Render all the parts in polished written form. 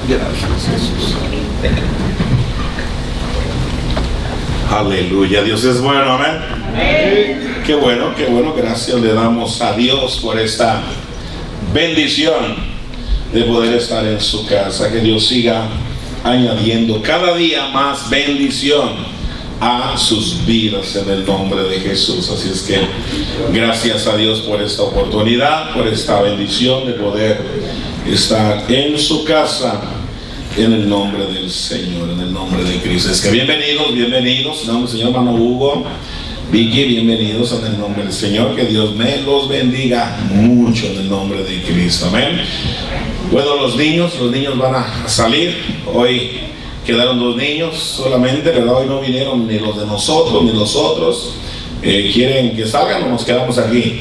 Gracias, Jesús. Aleluya, Dios es bueno, amén. Qué bueno, gracias le damos a Dios por esta bendición de poder estar en su casa. Que Dios siga añadiendo cada día más bendición a sus vidas en el nombre de Jesús. Así es que gracias a Dios por esta oportunidad, por esta bendición de poder estar en su casa en el nombre del Señor, en el nombre de Cristo. Es que bienvenidos, en el nombre del Señor, hermano Hugo, Vicky, bienvenidos en el nombre del Señor. Que Dios me los bendiga mucho en el nombre de Cristo, amén. Bueno, los niños van a salir. Hoy quedaron 2 niños solamente, ¿verdad? Hoy no vinieron ni los de nosotros ni los otros. ¿Quieren que salgan o nos quedamos aquí?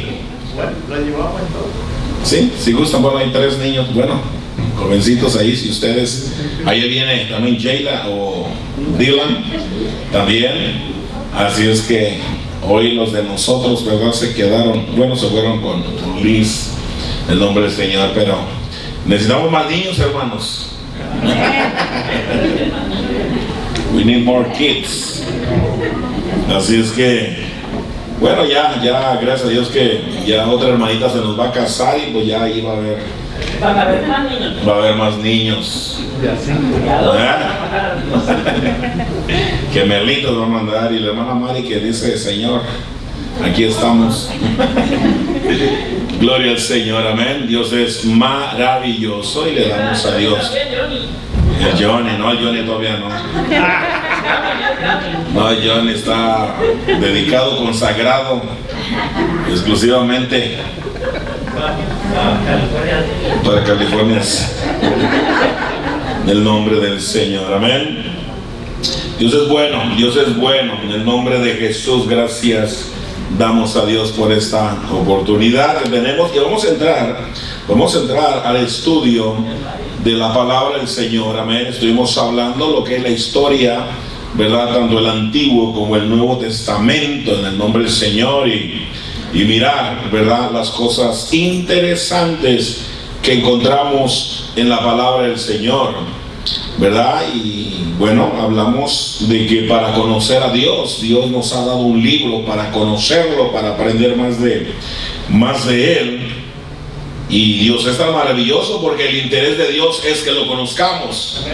Bueno, lo llevamos entonces. Sí, si gustan. Bueno, hay 3 niños, bueno, jovencitos ahí. Si ustedes, ahí viene también Jayla o Dylan también. Así es que hoy los de nosotros, ¿verdad? Se quedaron, bueno, se fueron con Liz, en el nombre del Señor, pero necesitamos más niños, hermanos. We need more kids. Así es que, bueno, ya, gracias a Dios que ya otra hermanita se nos va a casar y pues ya ahí va a haber más niños. Que Melitos va a mandar, y la hermana Mari que dice: Señor, aquí estamos. Gloria al Señor, amén. Dios es maravilloso y le damos a Dios. El Johnny todavía no. No, Johnny está dedicado, consagrado exclusivamente para California. En el nombre del Señor, amén. Dios es bueno, en el nombre de Jesús. Gracias damos a Dios por esta oportunidad que tenemos, y vamos a entrar al estudio de la palabra del Señor, amén. Estuvimos hablando lo que es la historia, ¿verdad? Tanto el Antiguo como el Nuevo Testamento, en el nombre del Señor, y mirar, ¿verdad?, las cosas interesantes que encontramos en la palabra del Señor, ¿verdad? Y bueno, hablamos de que para conocer a Dios, Dios nos ha dado un libro para conocerlo, para aprender más de Él. Y Dios es tan maravilloso porque el interés de Dios es que lo conozcamos.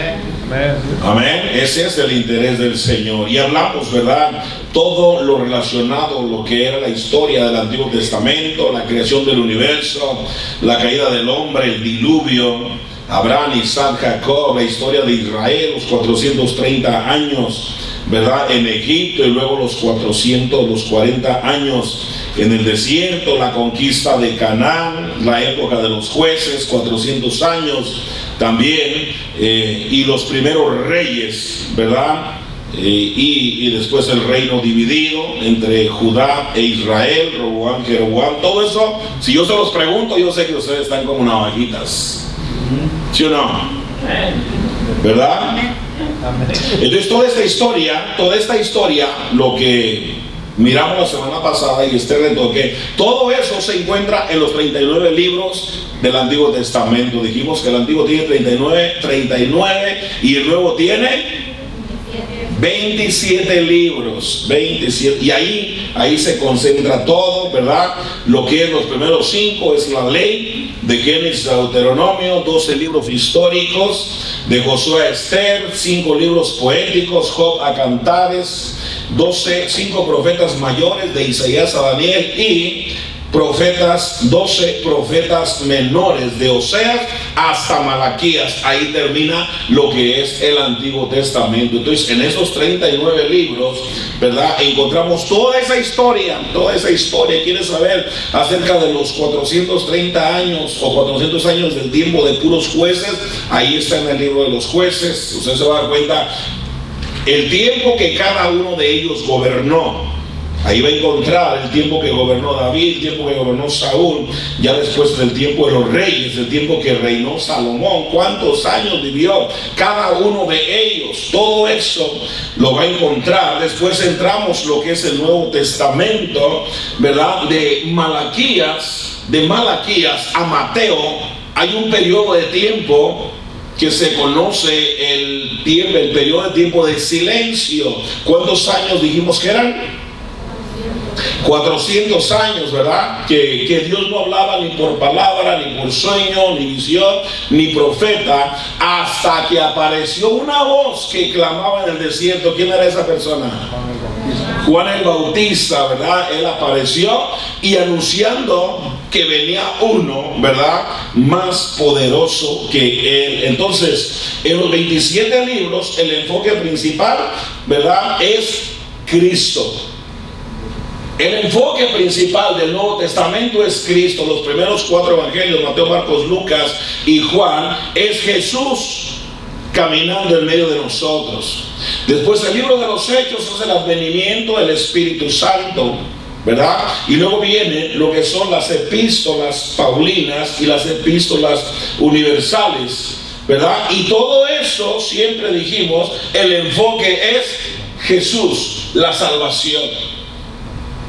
Amén. Ese es el interés del Señor. Y hablamos, ¿verdad?, todo lo relacionado, lo que era la historia del Antiguo Testamento, la creación del universo, la caída del hombre, el diluvio, Abraham, Isaac, Jacob, la historia de Israel, los 430 años, ¿verdad?, en Egipto, y luego los 440 años en el desierto, la conquista de Canaán, la época de los jueces, 400 años también, y los primeros reyes, ¿verdad? Y después el reino dividido entre Judá e Israel, Roboam, Jeroboam, todo eso. Si yo se los pregunto, yo sé que ustedes están como navajitas, ¿sí o no? ¿Verdad? Entonces toda esta historia, lo que miramos la semana pasada y este retoque, todo eso se encuentra en los 39 libros del Antiguo Testamento. Dijimos que el Antiguo tiene 39 y el Nuevo tiene 27 libros, 27, y ahí se concentra todo, ¿verdad? Lo que es los primeros 5 es la ley, de Génesis a Deuteronomio, 12 libros históricos, de Josué a Esther, 5 libros poéticos, Job a Cantares, 5 profetas mayores, de Isaías a Daniel, y 12 profetas menores, de Oseas hasta Malaquías. Ahí termina lo que es el Antiguo Testamento. Entonces, en esos 39 libros, ¿verdad?, encontramos toda esa historia. ¿Quieres saber acerca de los 430 años o 400 años del tiempo de puros jueces? Ahí está en el libro de los jueces. Usted se va a dar cuenta el tiempo que cada uno de ellos gobernó. Ahí va a encontrar el tiempo que gobernó David, el tiempo que gobernó Saúl, ya después del tiempo de los reyes, el tiempo que reinó Salomón, cuántos años vivió cada uno de ellos. Todo eso lo va a encontrar. Después entramos lo que es el Nuevo Testamento, ¿verdad? De Malaquías a Mateo hay un periodo de tiempo que se conoce el periodo de tiempo de silencio. ¿Cuántos años dijimos que eran? 400 años, ¿verdad? Que Dios no hablaba ni por palabra, ni por sueño, ni visión, ni profeta, hasta que apareció una voz que clamaba en el desierto. ¿Quién era esa persona? Juan el Bautista, ¿verdad? Él apareció y anunciando que venía uno, ¿verdad?, más poderoso que él. Entonces, en los 27 libros, el enfoque principal, ¿verdad?, es Cristo. El enfoque principal del Nuevo Testamento es Cristo. Los primeros 4 evangelios, Mateo, Marcos, Lucas y Juan, es Jesús caminando en medio de nosotros. Después el libro de los Hechos es el advenimiento del Espíritu Santo, ¿verdad? Y luego viene lo que son las epístolas paulinas y las epístolas universales, ¿verdad? Y todo eso, siempre dijimos, el enfoque es Jesús, la salvación.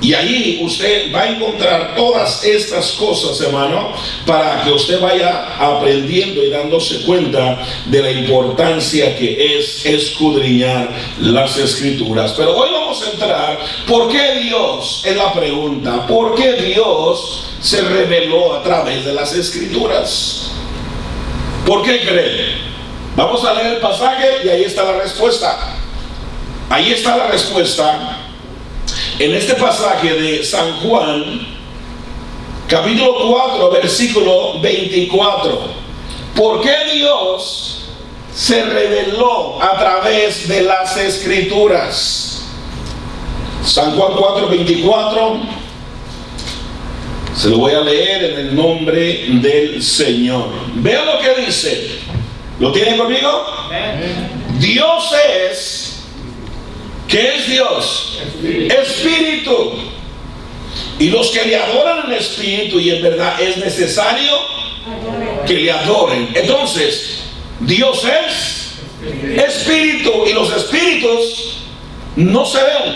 Y ahí usted va a encontrar todas estas cosas, hermano, para que usted vaya aprendiendo y dándose cuenta de la importancia que es escudriñar las Escrituras. Pero hoy vamos a entrar, ¿por qué Dios? Es la pregunta. ¿Por qué Dios se reveló a través de las Escrituras? ¿Por qué cree? Vamos a leer el pasaje y ahí está la respuesta. Ahí está la respuesta. En este pasaje de San Juan, capítulo 4, versículo 24. ¿Por qué Dios se reveló a través de las Escrituras? San Juan 4, 24. Se lo voy a leer en el nombre del Señor. Vean lo que dice. ¿Lo tienen conmigo? Dios es... ¿Qué es Dios? Espíritu. Y los que le adoran en espíritu y en verdad es necesario que le adoren. Entonces, Dios es espíritu y los espíritus no se ven.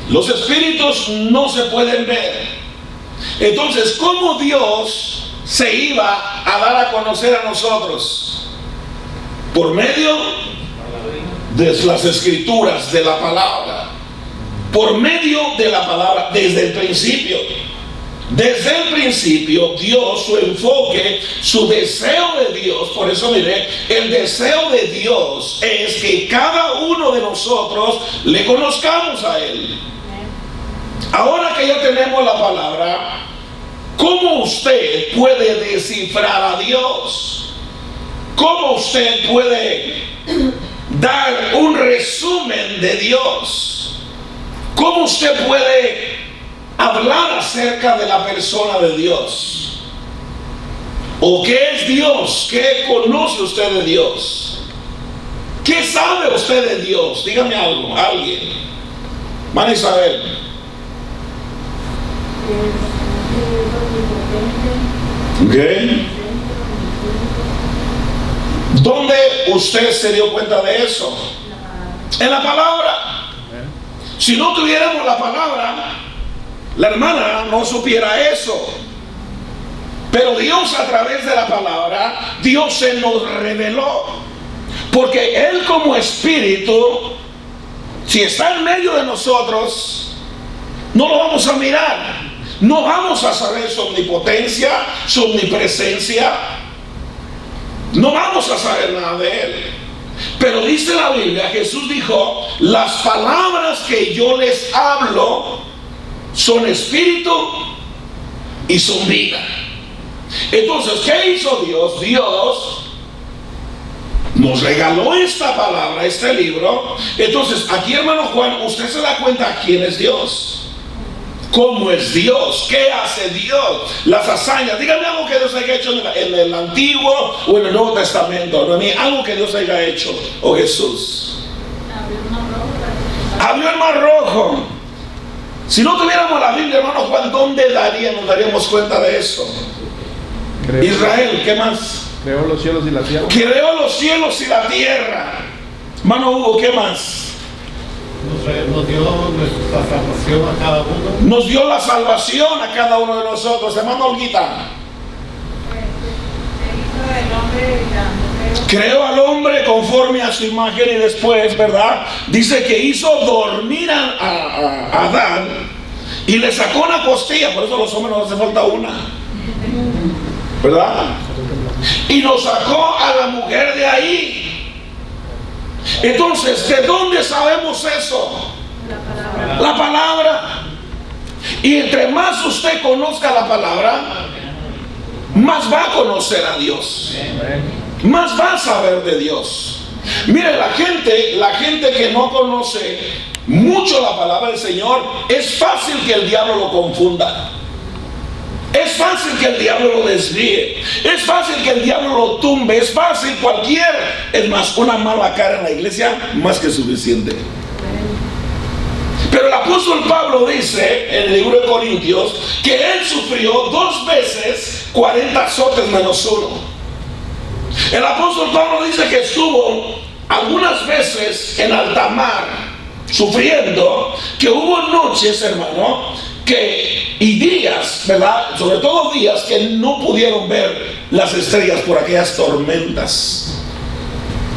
Los espíritus no se pueden ver. Entonces, ¿cómo Dios se iba a dar a conocer a nosotros? Por medio de las Escrituras, de la palabra, por medio de la palabra, desde el principio. Desde el principio, Dios, su enfoque, su deseo de Dios, por eso mire, el deseo de Dios es que cada uno de nosotros le conozcamos a Él. Ahora que ya tenemos la palabra, ¿cómo usted puede descifrar a Dios? ¿Cómo usted puede dar un resumen de Dios? ¿Cómo usted puede hablar acerca de la persona de Dios? ¿O qué es Dios? ¿Qué conoce usted de Dios? ¿Qué sabe usted de Dios? Dígame algo, alguien. Van Isabel. ¿Qué? ¿Dónde usted se dio cuenta de eso? En la palabra. Si no tuviéramos la palabra, la hermana no supiera eso. Pero Dios, a través de la palabra, Dios se nos reveló. Porque Él, como espíritu, si está en medio de nosotros, no lo vamos a mirar. No vamos a saber su omnipotencia, su omnipresencia. No vamos a saber nada de Él. Pero dice la Biblia, Jesús dijo: las palabras que yo les hablo son espíritu y son vida. Entonces, ¿qué hizo Dios? Dios nos regaló esta palabra, este libro. Entonces, aquí, hermano Juan, usted se da cuenta quién es Dios. ¿Cómo es Dios? ¿Qué hace Dios? Las hazañas. Dígame algo que Dios haya hecho en el Antiguo o en el Nuevo Testamento. Algo que Dios haya hecho. O Jesús. Abrió el Mar Rojo. Si no tuviéramos la Biblia, hermano Juan, ¿dónde nos daríamos cuenta de eso? Israel, ¿qué más? Creó los cielos y la tierra. Creó los cielos y la tierra. Hermano Hugo, ¿qué más? Nos dio nuestra salvación a cada uno. Nos dio la salvación a cada uno de nosotros. Hermano Olguita. El hizo del hombre y la mujer Creó al hombre conforme a su imagen y después, ¿verdad? Dice que hizo dormir a Adán y le sacó una costilla. Por eso a los hombres nos hace falta una, ¿verdad? Y nos sacó a la mujer de ahí. Entonces, ¿de dónde sabemos eso? La palabra. Y entre más usted conozca la palabra, más va a conocer a Dios, más va a saber de Dios. Mire, la gente que no conoce mucho la palabra del Señor, es fácil que el diablo lo confunda. Es fácil que el diablo lo desvíe. Es fácil que el diablo lo tumbe. Es fácil es más, una mala cara en la iglesia, más que suficiente. Pero el apóstol Pablo dice en el libro de Corintios que él sufrió 2 veces 40 azotes menos 1. El apóstol Pablo dice que estuvo algunas veces en alta mar sufriendo, que hubo noches, hermano, y días, ¿verdad? Sobre todo días que no pudieron ver las estrellas por aquellas tormentas.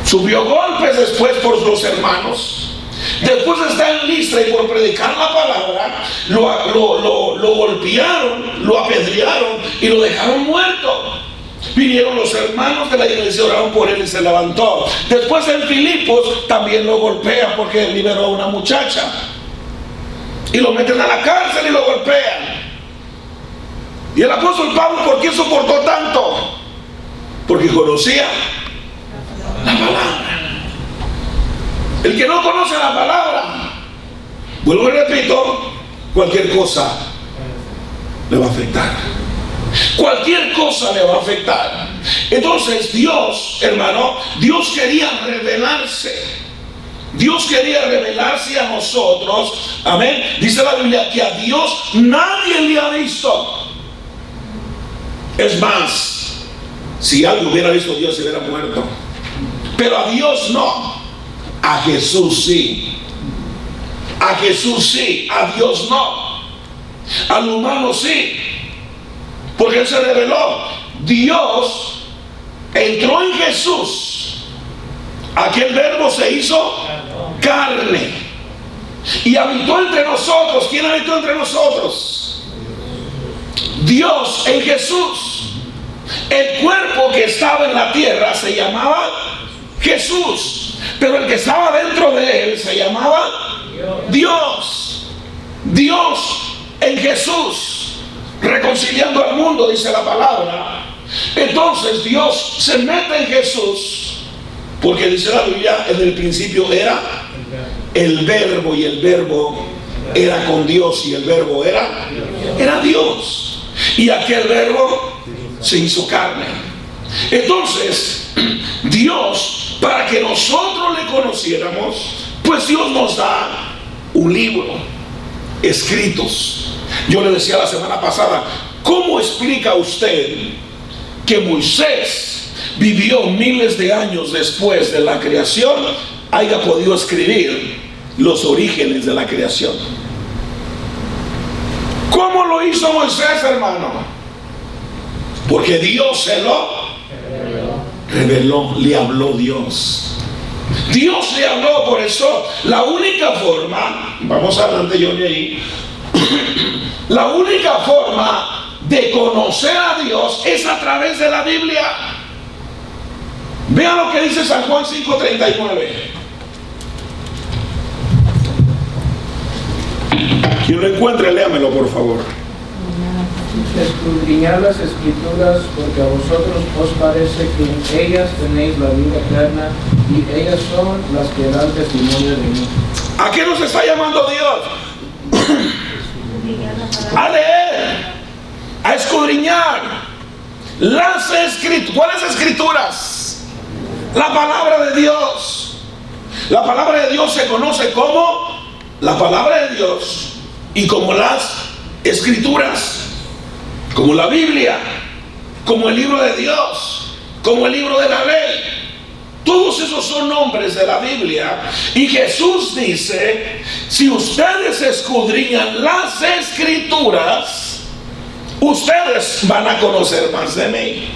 Subió golpes después por los hermanos. Después de estar en Listra y por predicar la palabra, lo golpearon, lo apedrearon y lo dejaron muerto. Vinieron los hermanos de la iglesia, oraron por él y se levantó. Después en Filipos también lo golpean porque liberó a una muchacha. Y lo meten a la cárcel y lo golpean. Y el apóstol Pablo, ¿por qué soportó tanto? Porque conocía la palabra. El que no conoce la palabra, vuelvo y repito, cualquier cosa le va a afectar. Cualquier cosa le va a afectar. Entonces Dios, hermano, Dios quería revelarse. Dios quería revelarse a nosotros. Amén. Dice la Biblia que a Dios nadie le ha visto. Es más, si alguien hubiera visto a Dios, se hubiera muerto. Pero a Dios no. A Jesús sí. A Jesús sí. A Dios no. Al humano sí. Porque Él se reveló. Dios entró en Jesús. Aquel verbo se hizo carne y habitó entre nosotros. ¿Quién habitó entre nosotros? Dios en Jesús. El cuerpo que estaba en la tierra se llamaba Jesús, pero el que estaba dentro de él se llamaba Dios. Dios en Jesús, reconciliando al mundo, dice la palabra. Entonces Dios se mete en Jesús, porque dice la Biblia, en el principio era el verbo, y el verbo era con Dios, y el verbo era Dios, y aquel verbo se hizo carne. Entonces Dios, para que nosotros le conociéramos, pues Dios nos da un libro, escritos. Yo le decía la semana pasada, ¿cómo explica usted que Moisés vivió miles de años después de la creación, haya podido escribir los orígenes de la creación? ¿Cómo lo hizo Moisés, hermano? Porque Dios se lo reveló, le habló Dios. Dios le habló. Por eso la única forma, vamos adelante, Johnny, ahí. La única forma de conocer a Dios es a través de la Biblia. Vean lo que dice San Juan 5:39. Quien lo encuentre, léamelo, por favor. Escudriñad las Escrituras, porque a vosotros os parece que en ellas tenéis la vida eterna, y ellas son las que dan testimonio de mí. ¿A qué nos está llamando Dios? A leer, a escudriñar las Escrituras. ¿Cuáles Escrituras? La palabra de Dios. La palabra de Dios se conoce como la palabra de Dios y como las Escrituras, como la Biblia, como el libro de Dios, como el libro de la ley. Todos esos son nombres de la Biblia. Y Jesús dice, si ustedes escudriñan las Escrituras, ustedes van a conocer más de mí.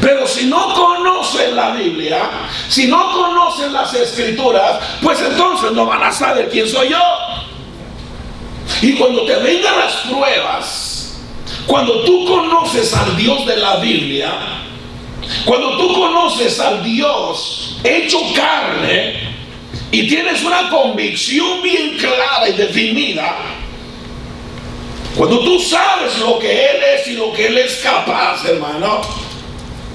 Pero si no conocen conocen la Biblia, si no conocen las Escrituras, pues entonces no van a saber quién soy yo. Y cuando te vengan las pruebas, cuando tú conoces al Dios de la Biblia, cuando tú conoces al Dios hecho carne y tienes una convicción bien clara y definida, cuando tú sabes lo que Él es y lo que Él es capaz, hermano,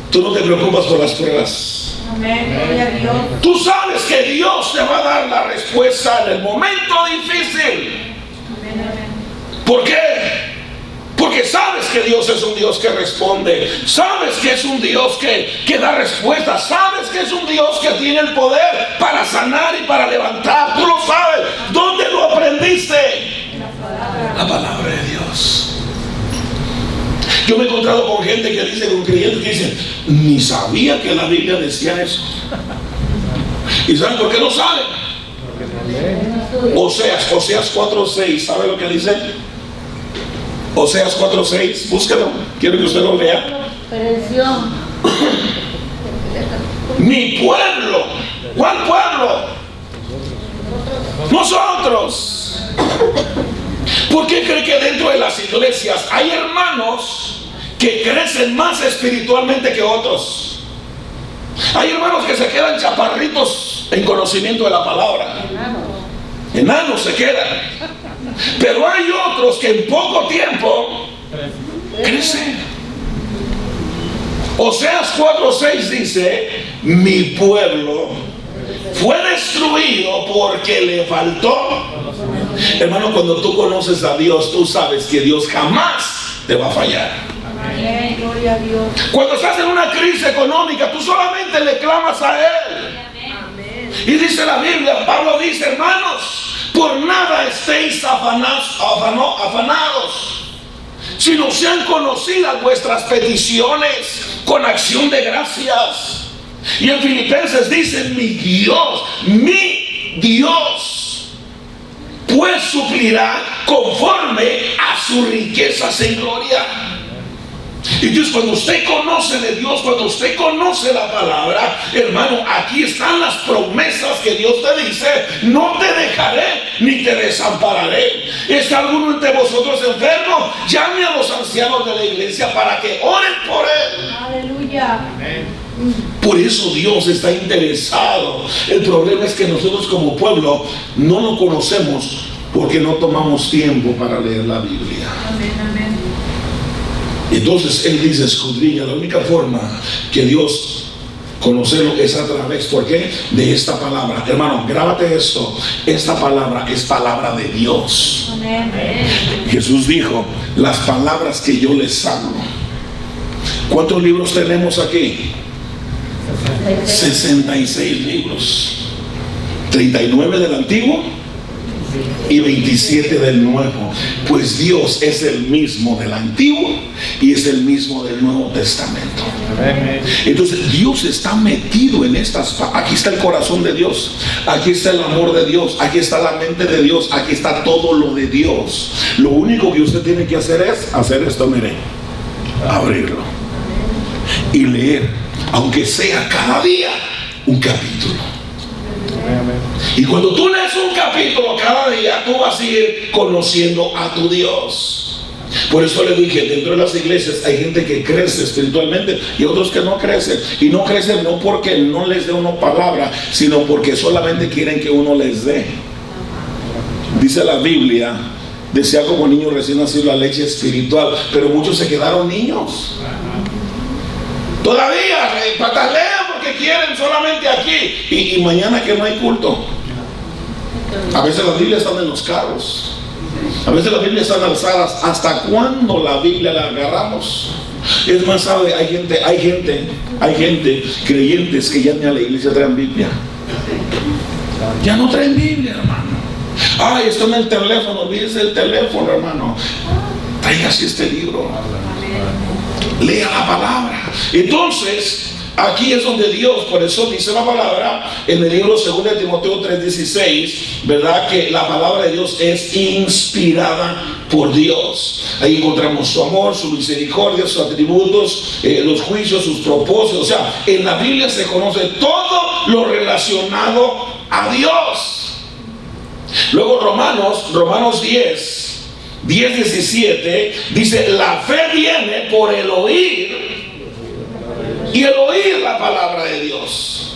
tú no te preocupas por las pruebas. Amén, gloria a Dios. Tú sabes que Dios te va a dar la respuesta en el momento difícil. Amén, amén. ¿Por qué? Porque sabes que Dios es un Dios que responde, sabes que es un Dios que da respuesta, sabes que es un Dios que tiene el poder para sanar y para levantar. Tú lo sabes. ¿Dónde lo aprendiste? La palabra de Dios. Yo me he encontrado con gente que dice, con creyentes que dicen, ni sabía que la Biblia decía eso. ¿Y saben por qué no saben? Oseas 4:6, ¿sabe lo que dice? Oseas 4:6, búsquelo, quiero que usted lo lea. Mi pueblo. ¿Cuál pueblo? Nosotros. ¿Por qué cree que dentro de las iglesias hay hermanos que crecen más espiritualmente que otros? Hay hermanos que se quedan chaparritos en conocimiento de la palabra. Enanos se quedan. Pero hay otros que en poco tiempo crecen. Oseas 4:6 dice, mi pueblo fue destruido porque le faltó. Hermano, cuando tú conoces a Dios, tú sabes que Dios jamás te va a fallar. Amén, gloria a Dios. Cuando estás en una crisis económica, tú solamente le clamas a Él. Y dice la Biblia, Pablo dice, hermanos, por nada estéis afanados, sino sean conocidas vuestras peticiones con acción de gracias. Y en Filipenses dice, mi Dios, pues suplirá conforme a sus riquezas en gloria. Y Dios, cuando usted conoce de Dios, cuando usted conoce la palabra, hermano, aquí están las promesas que Dios te dice: no te dejaré ni te desampararé. ¿Está alguno entre vosotros enfermo? Llame a los ancianos de la iglesia para que oren por él. Aleluya. Por eso Dios está interesado. El problema es que nosotros como pueblo no lo conocemos porque no tomamos tiempo para leer la Biblia. Amén, amén. Entonces Él dice: escudriña. La única forma que Dios conocerlo es a través, ¿por qué? De esta palabra. Hermano, grábate esto: esta palabra es palabra de Dios. Amén. Jesús dijo: las palabras que yo les hablo. ¿Cuántos libros tenemos aquí? 66 libros. 39 del Antiguo y 27 del Nuevo. Pues Dios es el mismo del Antiguo y es el mismo del Nuevo Testamento. Entonces Dios está metido en estas. Aquí está el corazón de Dios, aquí está el amor de Dios, aquí está la mente de Dios, aquí está todo lo de Dios. Lo único que usted tiene que hacer es hacer esto, mire, abrirlo y leer, aunque sea cada día un capítulo. Y cuando tú lees un capítulo cada día, tú vas a ir conociendo a tu Dios. Por eso le dije, dentro de las iglesias hay gente que crece espiritualmente y otros que no crecen. Y no crecen no porque no les dé uno palabra, sino porque solamente quieren que uno les dé. Dice la Biblia: decía como niño recién nacido la leche espiritual. Pero muchos se quedaron niños. Todavía patalean porque quieren solamente aquí. Y mañana que no hay culto. A veces las Biblias están en los carros. A veces las Biblias están alzadas. ¿Hasta cuándo la Biblia la agarramos? Es más, ¿sabe? Hay gente, creyentes que ya ni a la iglesia traen Biblia. Ya no traen Biblia, hermano. Ay, está en el teléfono, olvídese el teléfono, hermano. Tráigase este libro. Lea la palabra. Entonces, Aquí es donde Dios, por eso dice la palabra en el libro 2 de Timoteo 3:16, ¿verdad? Que la palabra de Dios es inspirada por Dios. Ahí encontramos su amor, su misericordia, sus atributos, los juicios, sus propósitos. O sea, en la Biblia se conoce todo lo relacionado a Dios. Luego Romanos 10:17 dice: la fe viene por el oír, y el oír la palabra de Dios.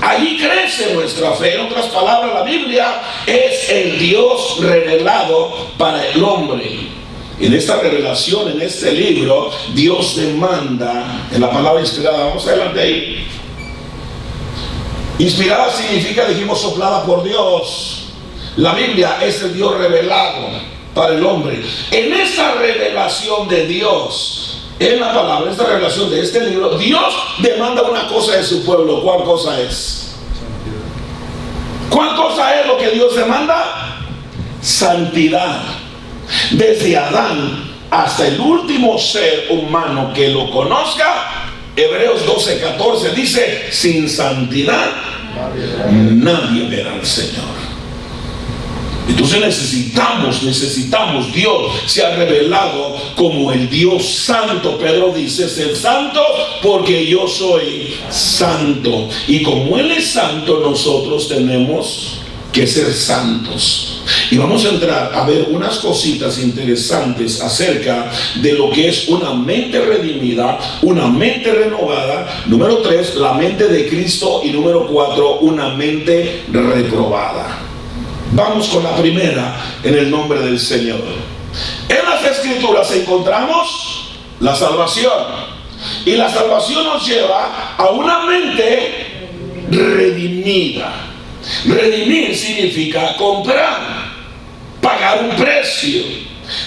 Allí crece nuestra fe. En otras palabras, la Biblia es el Dios revelado para el hombre. En esta revelación, en este libro, Dios demanda, en la palabra inspirada, vamos adelante ahí. Inspirada significa, dijimos, soplada por Dios. La Biblia es el Dios revelado para el hombre. En esta revelación de Dios, en la palabra, esta revelación de este libro, Dios demanda una cosa de su pueblo. ¿Cuál cosa es? ¿Cuál cosa es lo que Dios demanda? Santidad. Desde Adán hasta el último ser humano que lo conozca, Hebreos 12:14 dice: sin santidad nadie verá al Señor. Entonces necesitamos, Dios se ha revelado como el Dios santo. Pedro dice: ser santo porque yo soy santo. Y como Él es santo, nosotros tenemos que ser santos. Y vamos a entrar a ver unas cositas interesantes acerca de lo que es una mente redimida, una mente renovada. Número 3, la mente de Cristo. Y número 4, una mente reprobada. Vamos con la primera, en el nombre del Señor. En las Escrituras encontramos la salvación. Y la salvación nos lleva a una mente redimida. Redimir significa comprar, pagar un precio.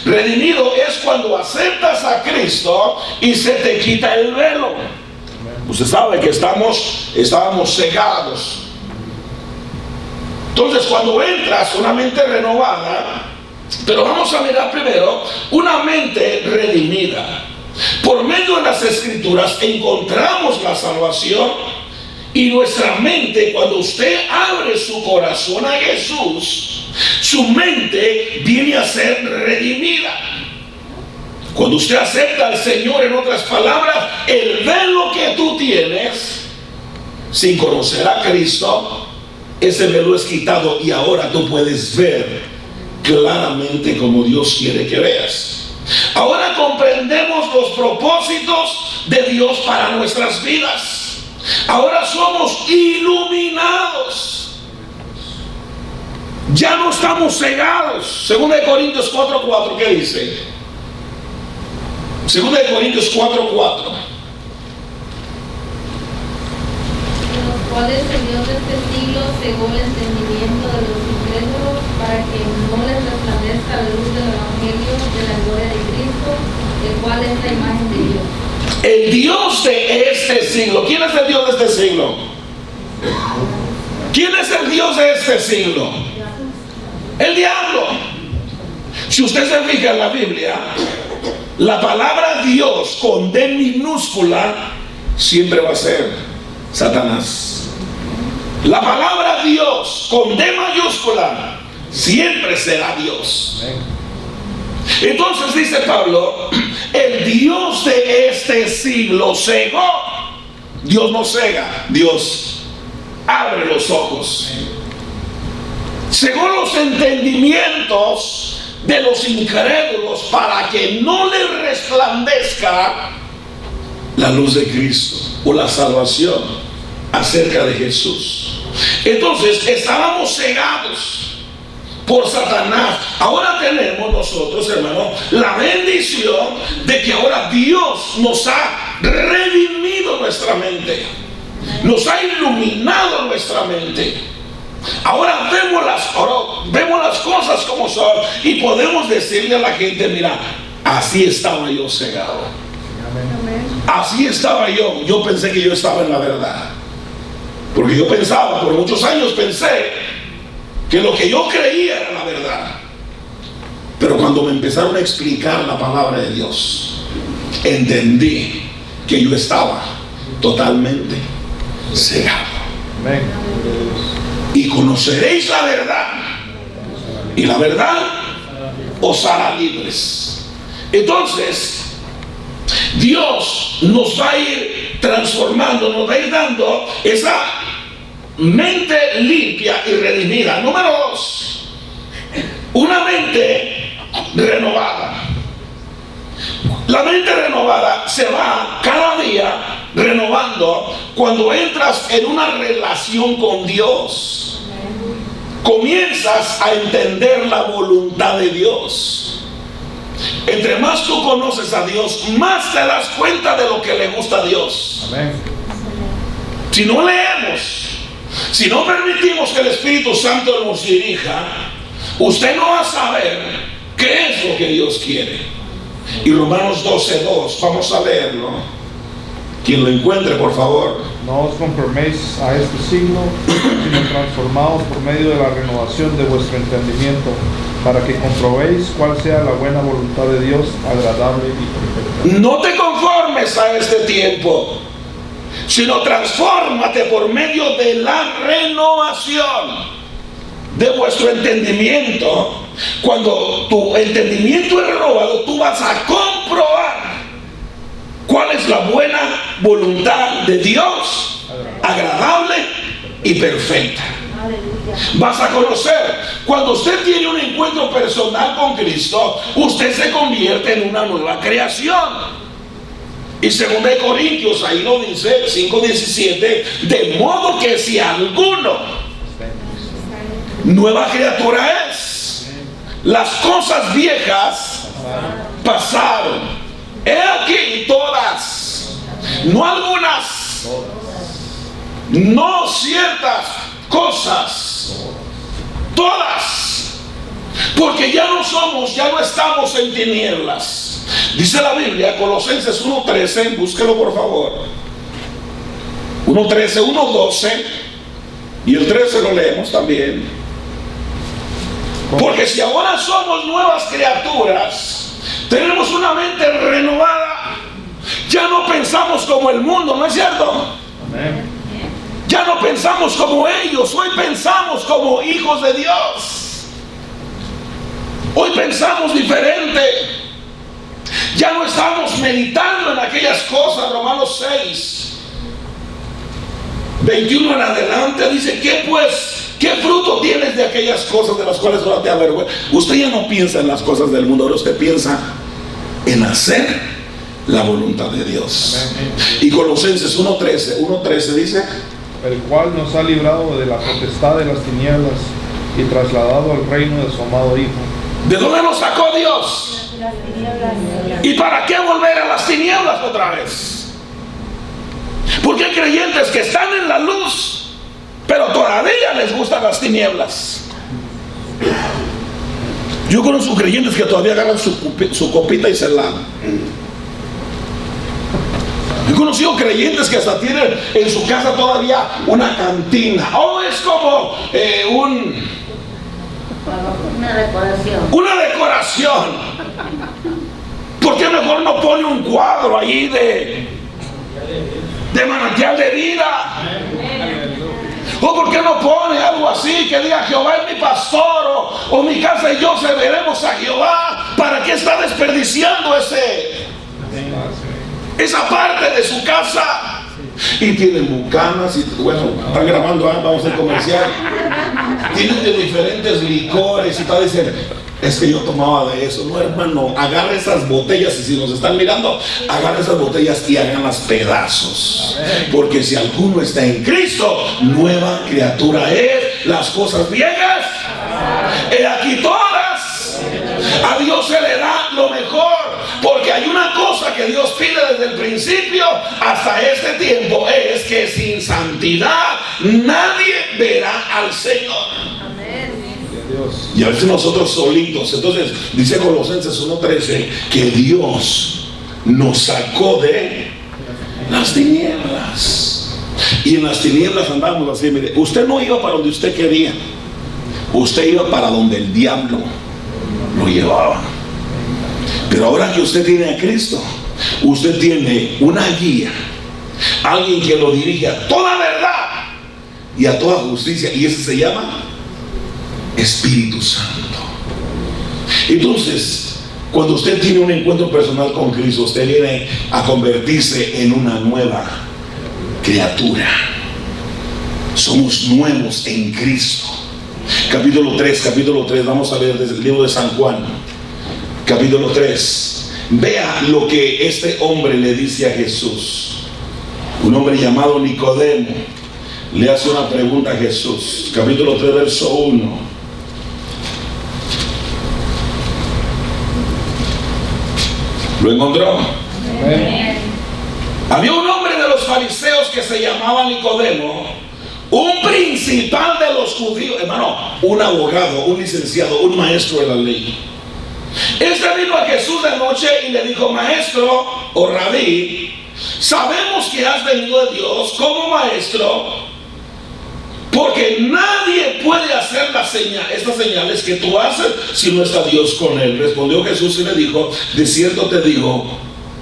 Redimido es cuando aceptas a Cristo y se te quita el velo. Usted sabe que estábamos cegados. Entonces, cuando entras, una mente renovada, pero vamos a mirar primero una mente redimida. Por medio de las Escrituras encontramos la salvación, y nuestra mente, cuando usted abre su corazón a Jesús, su mente viene a ser redimida. Cuando usted acepta al Señor, en otras palabras, el velo que tú tienes sin conocer a Cristo, ese velo es quitado y ahora tú puedes ver claramente como Dios quiere que veas. Ahora comprendemos los propósitos de Dios para nuestras vidas. Ahora somos iluminados. Ya no estamos cegados. 2 Corintios 4:4, ¿qué dice? 2 Corintios 4:4. Los cuales el Dios de este siglo cegó el entendimiento de los incrédulos para que no les resplandezca la luz del Evangelio de la gloria de Cristo, el cual es la imagen de Dios. El Dios de este siglo. ¿Quién es el Dios de este siglo? ¿Quién es el Dios de este siglo? El diablo. Si usted se fija en la Biblia, la palabra Dios con D minúscula siempre va a ser Satanás. La palabra Dios con D mayúscula siempre será Dios. Entonces dice Pablo: el Dios de este siglo cegó. Dios no cega, Dios abre los ojos. Cegó los entendimientos de los incrédulos para que no les resplandezca la luz de Cristo o la salvación acerca de Jesús. Entonces estábamos cegados por Satanás. Ahora tenemos nosotros, hermano, la bendición de que ahora Dios nos ha redimido nuestra mente, nos ha iluminado nuestra mente. Ahora vemos las cosas como son y podemos decirle a la gente: mira, así estaba yo cegado, así estaba yo pensé que yo estaba en la verdad, porque yo pensaba, por muchos años pensé que lo que yo creía era la verdad. Pero cuando me empezaron a explicar la palabra de Dios, entendí que yo estaba totalmente cegado. Amén. Y conoceréis la verdad, y la verdad os hará libres. Entonces, Dios nos va a ir transformando, nos va a ir dando esa mente limpia y redimida. Número 2, una mente renovada. La mente renovada se va cada día renovando cuando entras en una relación con Dios. Comienzas a entender la voluntad de Dios. Entre más tú conoces a Dios, más te das cuenta de lo que le gusta a Dios. Amén. Si no leemos, si no permitimos que el Espíritu Santo nos dirija, usted no va a saber qué es lo que Dios quiere. Y Romanos 12:2, vamos a leerlo. Quien lo encuentre, por favor. No os conforméis a este siglo, sino transformaos por medio de la renovación de vuestro entendimiento, para que comprobéis cuál sea la buena voluntad de Dios, agradable y perfecta. No te conformes a este tiempo, sino transfórmate por medio de la renovación de vuestro entendimiento. Cuando tu entendimiento es renovado, tú vas a comprobar cuál es la buena voluntad de Dios, agradable y perfecta. Vas a conocer. Cuando usted tiene un encuentro personal con Cristo, usted se convierte en una nueva creación. Y 2 Corintios, ahí lo dice, 5:17, de modo que si alguno nueva criatura es, las cosas viejas pasaron. He aquí todas, no algunas, no ciertas cosas, todas, porque ya no estamos en tinieblas. Dice la Biblia, Colosenses 1:13, búsquelo por favor, 1:13, 1:12 y el 13 lo leemos también. Porque si ahora somos nuevas criaturas, tenemos una mente renovada, ya no pensamos como el mundo, ¿no es cierto? Amén. Ya no pensamos como ellos, hoy pensamos como hijos de Dios. Hoy pensamos diferente. Ya no estamos meditando en aquellas cosas. Romanos 6:21 en adelante dice: ¿Qué fruto tienes de aquellas cosas de las cuales ahora te avergüenzas? Usted ya no piensa en las cosas del mundo, ahora usted piensa en hacer la voluntad de Dios. Y Colosenses 1:13 dice: el cual nos ha librado de la potestad de las tinieblas y trasladado al reino de su amado Hijo. ¿De dónde nos sacó Dios? ¿Y para qué volver a las tinieblas otra vez? Porque hay creyentes que están en la luz, pero todavía les gustan las tinieblas. Yo conozco creyentes que todavía agarran su copita y se la... He conocido creyentes que hasta tienen en su casa todavía una cantina. Es como una decoración. ¿Por qué mejor no pone un cuadro ahí de manantial de vida? ¿O por qué no pone algo así que diga: Jehová es mi pastor, o mi casa y yo serviremos a Jehová? ¿Para qué está desperdiciando esa parte de su casa? Y tienen bucanas y, bueno, están grabando, vamos al comercial. Tienen de diferentes licores y tal. Dicen: es que yo tomaba de eso. No, hermano, agarra esas botellas, y si nos están mirando, agarra esas botellas y háganlas pedazos. Porque si alguno está en Cristo, nueva criatura es. Las cosas viejas, he aquí todas. A Dios se le da lo mejor, porque hay una cosa que Dios pide desde el principio hasta este tiempo: es que sin santidad nadie verá al Señor. Y a veces nosotros solitos. Entonces dice Colosenses 1:13 que Dios nos sacó de las tinieblas, y en las tinieblas andábamos así. Mire, usted no iba para donde usted quería, usted iba para donde el diablo lo llevaba. Pero ahora que usted tiene a Cristo, usted tiene una guía alguien que lo dirige a toda verdad y a toda justicia, y ese se llama Espíritu Santo. Entonces, cuando usted tiene un encuentro personal con Cristo, usted viene a convertirse en una nueva criatura. Somos nuevos en Cristo. Capítulo 3, vamos a ver desde el libro de San Juan, capítulo 3. Vea lo que este hombre le dice a Jesús. Un hombre llamado Nicodemo le hace una pregunta a Jesús. Capítulo 3, verso 1. ¿Lo encontró? Había un hombre de los fariseos que se llamaba Nicodemo, un principal de los judíos, hermano, un abogado, un licenciado, un maestro de la ley. Este vino a Jesús de noche y le dijo: maestro o rabí, sabemos que has venido de Dios como maestro, porque nadie puede hacer estas señales que tú haces si no está Dios con él. Respondió Jesús y le dijo: de cierto te digo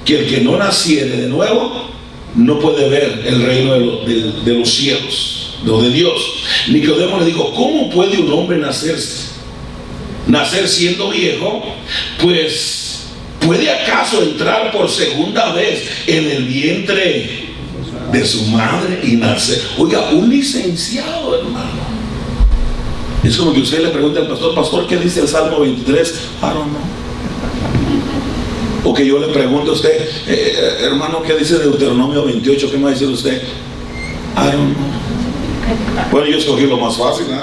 que el que no naciere de nuevo no puede ver el reino de los cielos, lo de Dios. Nicodemo le dijo: ¿cómo puede un hombre nacer siendo viejo? Pues ¿puede acaso entrar por segunda vez en el vientre de su madre y nacer? Oiga, un licenciado, hermano. Es como que usted le pregunte al pastor: pastor, ¿qué dice el Salmo 23? I don't know. O que yo le pregunte a usted: hermano, ¿qué dice Deuteronomio 28? ¿Qué me va a decir usted? I don't know. Bueno, yo escogí lo más fácil, ¿no?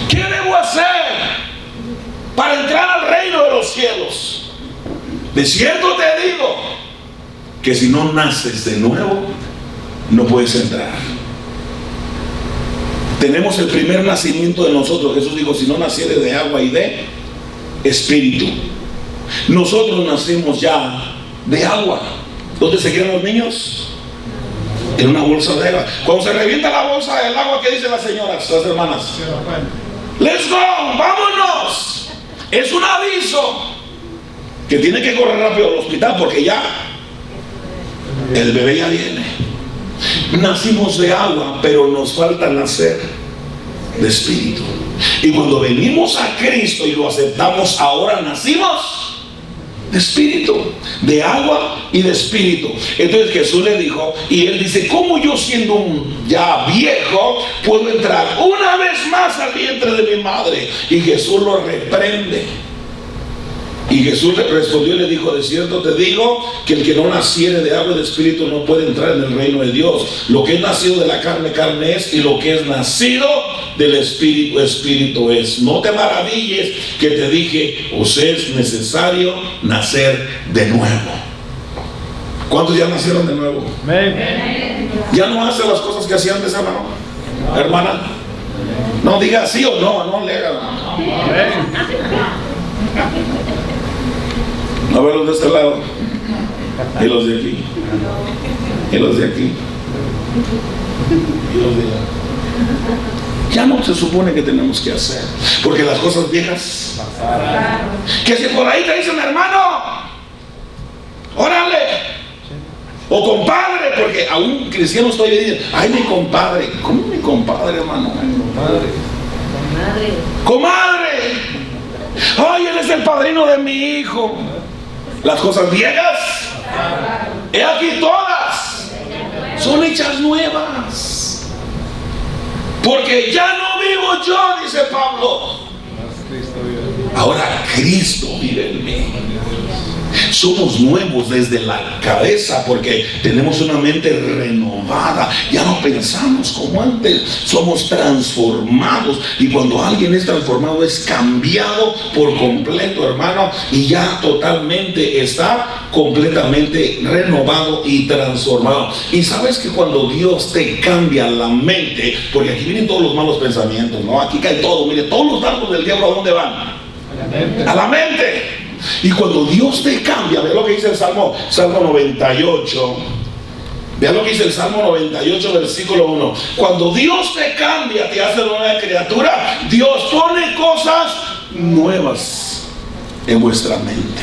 ¿Qué debo hacer para entrar al reino de los cielos? De cierto te digo que si no naces de nuevo, no puedes entrar. Tenemos el primer nacimiento de nosotros. Jesús dijo: si no naciere de agua y de espíritu. Nosotros nacimos ya de agua. ¿Dónde se quedan los niños? En una bolsa de agua. Cuando se revienta la bolsa del agua, ¿qué dicen las señoras, las hermanas? Let's go, vámonos. Es un aviso que tiene que correr rápido al hospital, porque ya el bebé ya viene. Nacimos de agua, pero nos falta nacer de espíritu. Y cuando venimos a Cristo y lo aceptamos, ahora nacimos de espíritu, de agua y de espíritu. Entonces Jesús le dijo, y él dice: ¿cómo yo, siendo un ya viejo, puedo entrar una vez más al vientre de mi madre? Y Jesús lo reprende. Y Jesús le respondió y le dijo: de cierto te digo que el que no naciere de agua y de espíritu no puede entrar en el reino de Dios. Lo que es nacido de la carne, carne es, y lo que es nacido del espíritu, espíritu es. No te maravilles que te dije: os es necesario nacer de nuevo. ¿Cuántos ya nacieron de nuevo? ¿Ya no hacen las cosas que hacían antes, hermano? Hermana, no diga sí o no, no le haga. A ver los de este lado, y los de aquí, y los de aquí, y los de allá. Ya no se supone que tenemos que hacer, porque las cosas viejas, que si por ahí te dicen: hermano, órale, o compadre, porque a un cristiano estoy diciendo: ay, mi compadre. ¿Cómo mi compadre, hermano? Comadre. Ay, él es el padrino de mi hijo. Las cosas viejas, he aquí todas son hechas nuevas. Porque ya no vivo yo, dice Pablo, ahora Cristo vive en mí. Somos nuevos desde la cabeza, porque tenemos una mente renovada. Ya no pensamos como antes, somos transformados. Y cuando alguien es transformado, es cambiado por completo, hermano, y ya totalmente está completamente renovado y transformado. Y sabes que cuando Dios te cambia la mente, porque aquí vienen todos los malos pensamientos, ¿no? Aquí cae todo. Mire, todos los dardos del diablo, ¿a dónde van? A la mente. Y cuando Dios te cambia, vea lo que dice el Salmo 98. Vea lo que dice el Salmo 98, versículo 1. Cuando Dios te cambia, te hace una criatura, Dios pone cosas nuevas en vuestra mente.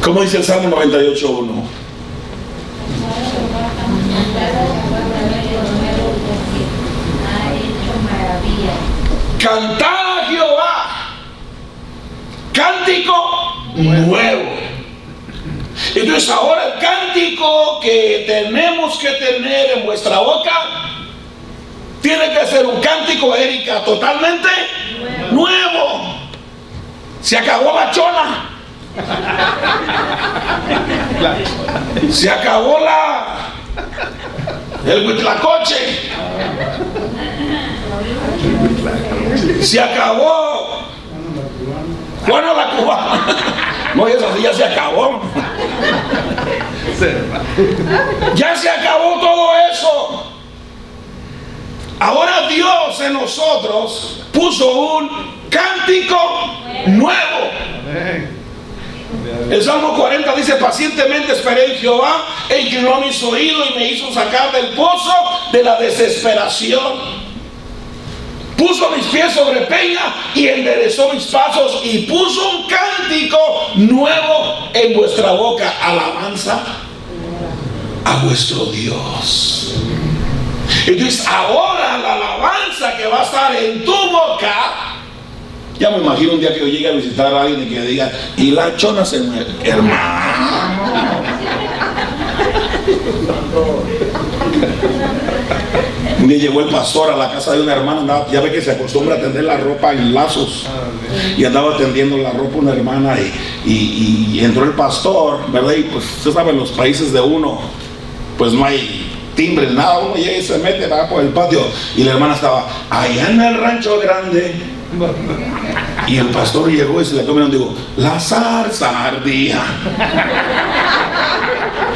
¿Cómo dice el Salmo 98:1? Cantad a Jehová cántico nuevo. Entonces ahora el cántico que tenemos que tener en vuestra boca tiene que ser un cántico, Erika, totalmente nuevo. Se acabó la chona. Se acabó el huitlacoche. Se acabó Juana la cubana. No, eso sí ya se acabó. Ya se acabó todo eso. Ahora Dios en nosotros puso un cántico nuevo. El Salmo 40 dice: pacientemente esperé en Jehová, e inclinó mis oídos y me hizo sacar del pozo de la desesperación. Puso mis pies sobre peña y enderezó mis pasos, y puso un cántico nuevo en vuestra boca, alabanza a vuestro Dios. Entonces ahora la alabanza que va a estar en tu boca, ya me imagino un día que yo llegue a visitar a alguien y que diga: y la chona se me... Hermano, un día llegó el pastor a la casa de una hermana, ya ve que se acostumbra a tender la ropa en lazos, y andaba tendiendo la ropa una hermana, y entró el pastor, ¿verdad? Y pues usted sabe, en los países de uno pues no hay timbre, nada, uno llega y se mete, va por el patio, y la hermana estaba allá en el rancho grande, y el pastor llegó y se le comió y dijo: la zarza ardía.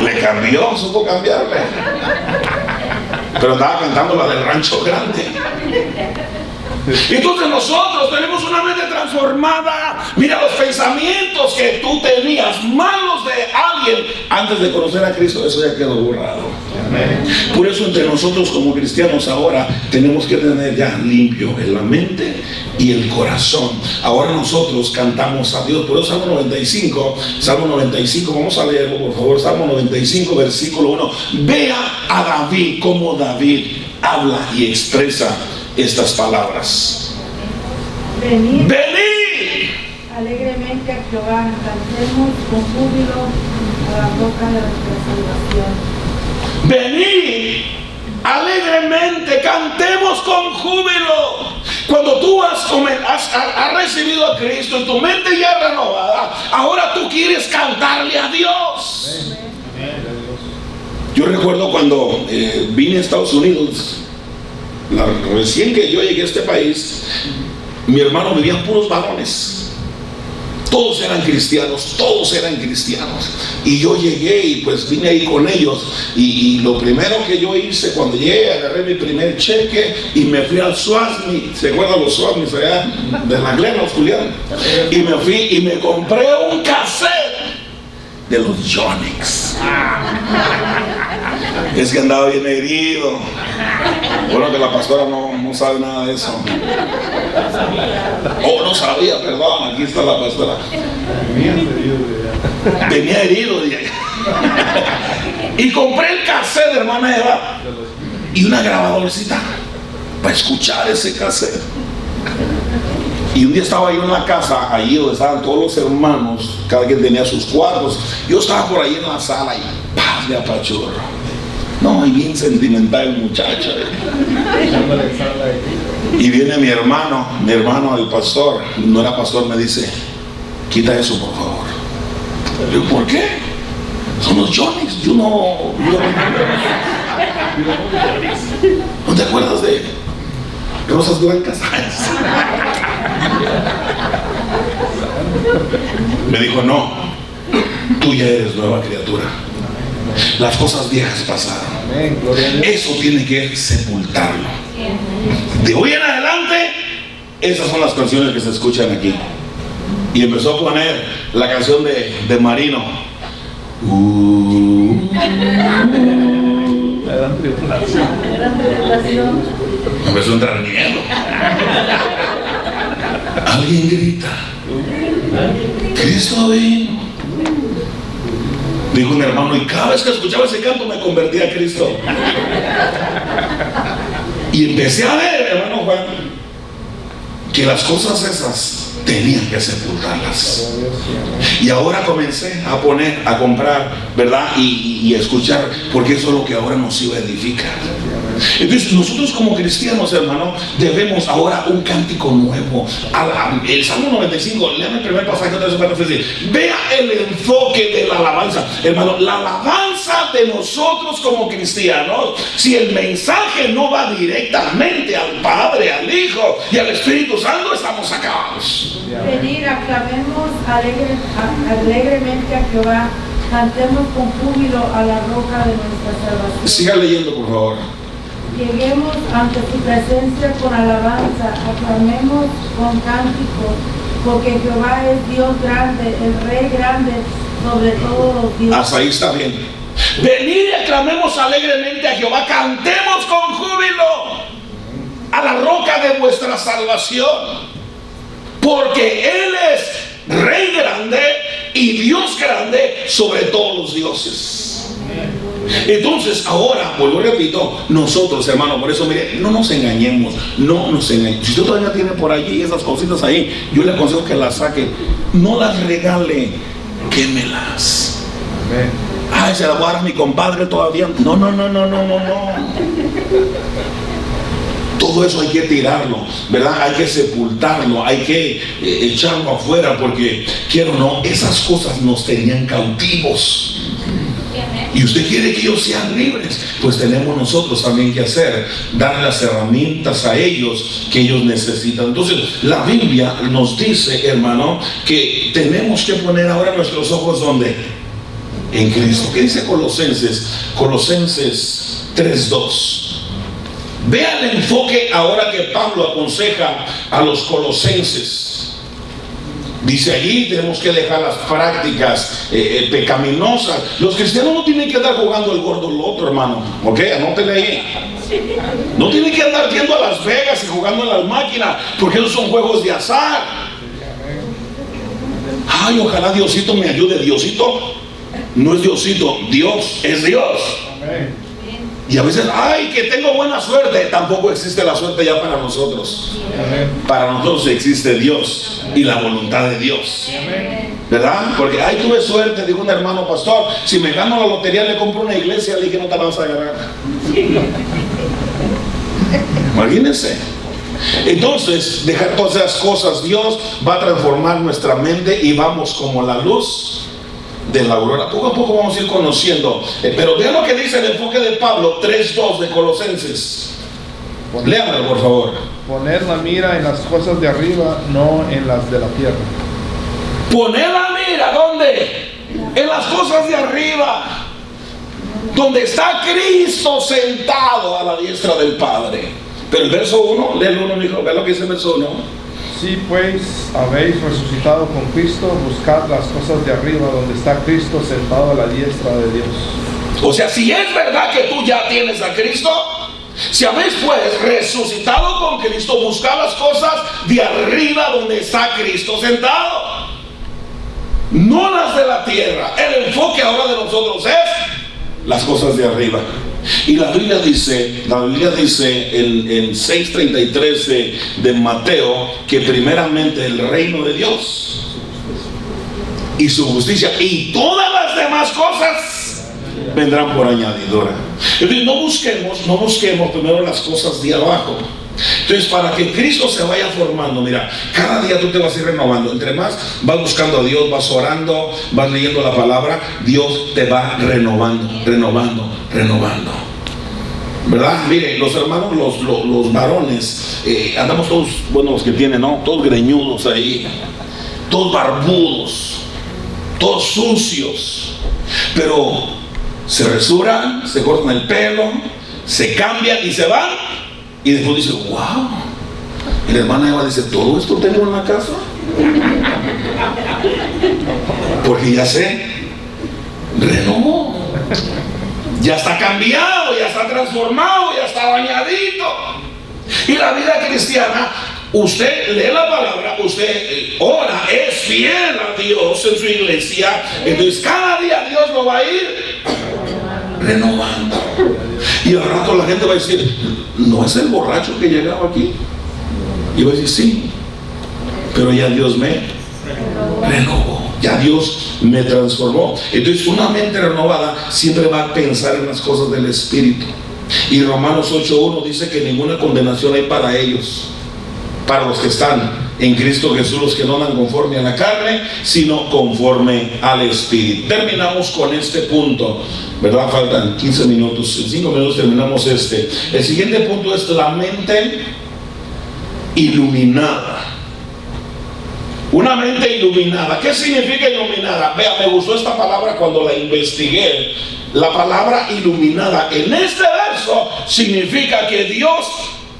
Le cambió, supo cambiarle, pero andaba cantando la del rancho grande. Entonces nosotros tenemos una mente transformada. Mira, los pensamientos que tú tenías malos de alguien antes de conocer a Cristo, eso ya quedó borrado. Por eso entre nosotros como cristianos ahora tenemos que tener ya limpio en la mente y el corazón. Ahora nosotros cantamos a Dios. Por eso Salmo 95, vamos a leerlo por favor. Salmo 95, versículo 1. Vea a David como David habla y expresa estas palabras. Venid Venid alegremente a Jehová, cantemos con júbilo a la roca de nuestra salvación. Venid alegremente, cantemos con júbilo. Cuando tú has recibido a Cristo y tu mente ya es renovada, ahora tú quieres cantarle a Dios. Yo recuerdo cuando vine a Estados Unidos, recién que yo llegué a este país, mi hermano vivía puros varones. Todos eran cristianos, y yo llegué y pues vine ahí con ellos, y lo primero que yo hice cuando llegué, agarré mi primer cheque y me fui al Swasmi. ¿Se acuerdan los Swasmis allá de la Glena, Julián? Y me fui y me compré un cassette de los Jonix. Es que andaba bien herido. Bueno, que la pastora no sabe nada de eso. No sabía, perdón, aquí está la pastora. Venía herido de allá. Y compré el cassette de hermana Eva y una grabadorcita para escuchar ese cassette. Y un día estaba yo en la casa, allí donde estaban todos los hermanos, cada quien tenía sus cuartos. Yo estaba por ahí en la sala y ¡paz! De apachurro. No, y bien sentimental el muchacho. Y viene mi hermano, el pastor, no era pastor, me dice: quita eso por favor. Le digo: ¿por qué? Son los Jonix. Yo no te acuerdas de Rosas Blancas. Me dijo: no, tú ya eres nueva criatura. Las cosas viejas pasaron. Eso tiene que sepultarlo. De hoy en adelante, esas son las canciones que se escuchan aquí. Y empezó a poner la canción de Marino. Empezó a entrar miedo. Alguien grita: Cristo vino. Dijo un hermano, y cada vez que escuchaba ese canto me convertía a Cristo. Y empecé a ver, hermano Juan, que las cosas esas tenían que sepultarlas. Y ahora comencé a poner, a comprar, ¿verdad? Y a escuchar, porque eso es lo que ahora nos iba a edificar. Entonces nosotros como cristianos, hermano, debemos ahora un cántico nuevo. El Salmo 95, lean el primer pasaje otra vez para decir, vea el enfoque de la alabanza, hermano. La alabanza de nosotros como cristianos, si el mensaje no va directamente al Padre, al Hijo y al Espíritu Santo, estamos acabados. Venid, aclamemos alegremente a Jehová, cantemos con júbilo a la roca de nuestra salvación. Siga leyendo, por favor. Lleguemos ante su presencia con alabanza, aclamemos con cántico, porque Jehová es Dios grande, el Rey grande sobre todos los dioses. Hasta ahí está bien. Venid y aclamemos alegremente a Jehová, cantemos con júbilo a la roca de vuestra salvación, porque Él es Rey grande y Dios grande sobre todos los dioses. Entonces ahora, vuelvo y repito, nosotros, hermano, por eso mire, no nos engañemos, no nos engañemos. Si usted todavía tiene por allí esas cositas ahí, yo le aconsejo que las saque, no las regale, quémelas. Ay, se las voy a dar a mi compadre todavía. No. Todo eso hay que tirarlo, ¿verdad? Hay que sepultarlo, hay que echarlo afuera, porque quiero o no, esas cosas nos tenían cautivos. Y usted quiere que ellos sean libres, pues tenemos nosotros también que hacer, dar las herramientas a ellos que ellos necesitan. Entonces la Biblia nos dice, hermano, que tenemos que poner ahora nuestros ojos ¿dónde? En Cristo. ¿Qué dice Colosenses? Colosenses 3:2. Vea el enfoque ahora que Pablo aconseja a los colosenses. Dice allí, tenemos que dejar las prácticas pecaminosas. Los cristianos no tienen que andar jugando el gordo al otro, hermano. ¿Ok? Anótele ahí. No tienen que andar yendo a Las Vegas y jugando en las máquinas, porque esos son juegos de azar. Ay, ojalá Diosito me ayude. Diosito no es Diosito, Dios es Dios. Y a veces, ay, que tengo buena suerte. Tampoco existe la suerte ya para nosotros. Para nosotros existe Dios y la voluntad de Dios, ¿verdad? Porque, ay, tuve suerte, dijo un hermano pastor, si me gano la lotería le compro una iglesia. Le dije, no te la vas a ganar. Imagínense. Entonces, dejar todas esas cosas, Dios va a transformar nuestra mente y vamos como la luz de la aurora. Poco a poco vamos a ir conociendo, pero vean lo que dice el enfoque de Pablo 3:2 de Colosenses. Léanlo, por favor. Poner la mira en las cosas de arriba, no en las de la tierra. Poner la mira, ¿dónde? En las cosas de arriba, donde está Cristo sentado a la diestra del Padre. Pero el verso 1, léelo uno, hijo, ve lo que dice el verso 1. Si pues habéis resucitado con Cristo, buscad las cosas de arriba, donde está Cristo sentado a la diestra de Dios. O sea, si es verdad que tú ya tienes a Cristo, si habéis pues resucitado con Cristo, buscad las cosas de arriba donde está Cristo sentado, no las de la tierra. El enfoque ahora de nosotros es las cosas de arriba. Y la Biblia dice en 6:33 de Mateo, que primeramente el reino de Dios y su justicia, y todas las demás cosas vendrán por añadidura. Entonces no busquemos primero las cosas de abajo. Entonces, para que Cristo se vaya formando, mira, cada día tú te vas a ir renovando. Entre más vas buscando a Dios, vas orando, vas leyendo la palabra, Dios te va renovando, ¿verdad? Mire, los hermanos, los varones, andamos todos, bueno, los que tienen, ¿no? Todos greñudos ahí, todos barbudos, todos sucios, pero se rasuran, se cortan el pelo, se cambian y se van. Y después dice, wow. Y la hermana Eva dice, ¿todo esto tengo en la casa? Porque ya se renovó. Ya está cambiado, ya está transformado, ya está bañadito. Y la vida cristiana usted lee la palabra, usted ora, es fiel a Dios en su iglesia, entonces cada día Dios lo va a ir renovando. Y al rato la gente va a decir, ¿no es el borracho que llegaba aquí? Y va a decir, sí, pero ya Dios me renovó, ya Dios me transformó. Entonces una mente renovada siempre va a pensar en las cosas del Espíritu. Y Romanos 8:1 dice que ninguna condenación hay para ellos, para los que están en Cristo Jesús, los que no andan conforme a la carne, sino conforme al Espíritu. Terminamos con este punto, ¿verdad? Faltan 15 minutos, en 5 minutos terminamos este. El siguiente punto es la mente iluminada. Una mente iluminada. ¿Qué significa iluminada? Vea, me gustó esta palabra cuando la investigué. La palabra iluminada en este verso significa que Dios